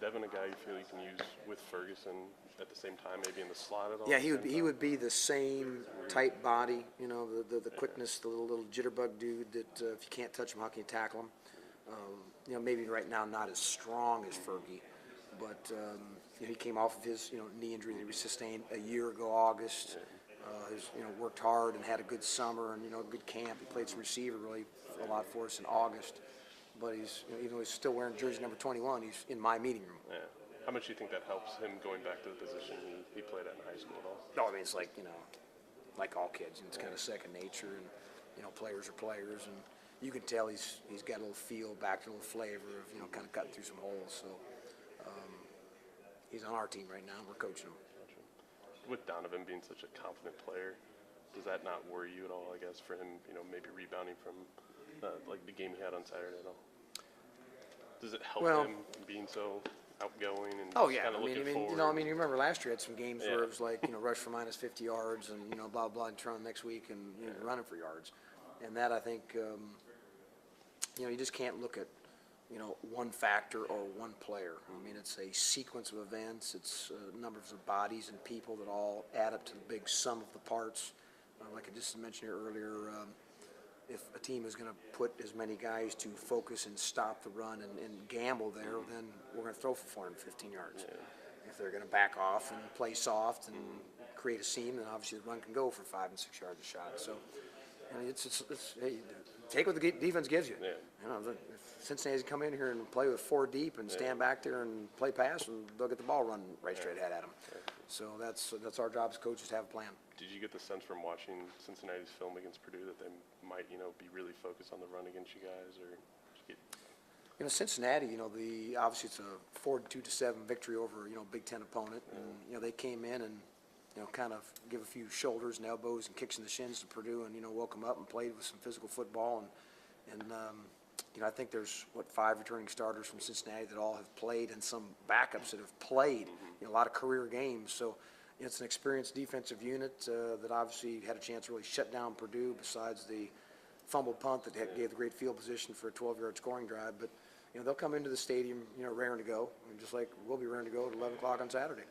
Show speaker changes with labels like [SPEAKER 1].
[SPEAKER 1] Devin a guy you feel you can use with Ferguson at the same time, maybe in the slot at all?
[SPEAKER 2] Yeah, he would be the same type body, you know, the quickness, the little jitterbug dude that if you can't touch him, how can you tackle him? You know, maybe right now not as strong as Fergie, but you know, he came off of his knee injury that he sustained a year ago, August. He's worked hard and had a good summer and a good camp. He played some receiver really a lot for us in August, but he's even though he's still wearing jersey number 21, he's in my meeting room.
[SPEAKER 1] Yeah. How much do you think that helps him going back to the position he played at in high school at all?
[SPEAKER 2] No, I mean it's like like all kids, it's kind of second nature, and players are players, and you can tell he's got a little feel back, a little flavor of kind of cutting through some holes. So he's on our team right now. We're coaching him.
[SPEAKER 1] With Donovan being such a confident player, does that not worry you at all? I guess for him, maybe rebounding from like the game he had on Saturday at all. Does it help him being so outgoing and
[SPEAKER 2] oh yeah,
[SPEAKER 1] kind of looking forward?
[SPEAKER 2] You remember last year had some games where it was like rush for minus 50 yards and blah blah and turn next week and running for yards, and that I think you just can't look at one factor or one player. I mean, it's a sequence of events. It's numbers of bodies and people that all add up to the big sum of the parts. Like I just mentioned here earlier, if a team is going to put as many guys to focus and stop the run and gamble there, then we're going to throw for 415 yards. Yeah. If they're going to back off and play soft and create a seam, then obviously the run can go for 5 and 6 yards a shot. So, it's hey, take what the defense gives you.
[SPEAKER 1] Yeah.
[SPEAKER 2] If Cincinnati's come in here and play with 4 deep and stand back there and play pass, and they'll get the ball run right straight ahead at them. Yeah. So that's our job as coaches to have a plan.
[SPEAKER 1] Did you get the sense from watching Cincinnati's film against Purdue that they might, be really focused on the run against you guys, or?
[SPEAKER 2] Cincinnati, obviously it's a 42-7 victory over Big Ten opponent, and they came in and kind of give a few shoulders and elbows and kicks in the shins to Purdue, and woke them up and played with some physical football, and I think there's 5 returning starters from Cincinnati that all have played, and some backups that have played a lot of career games. So it's an experienced defensive unit that obviously had a chance to really shut down Purdue. Besides the fumbled punt that gave the great field position for a 12-yard scoring drive, but they'll come into the stadium raring to go, just like we'll be raring to go at 11 o'clock on Saturday.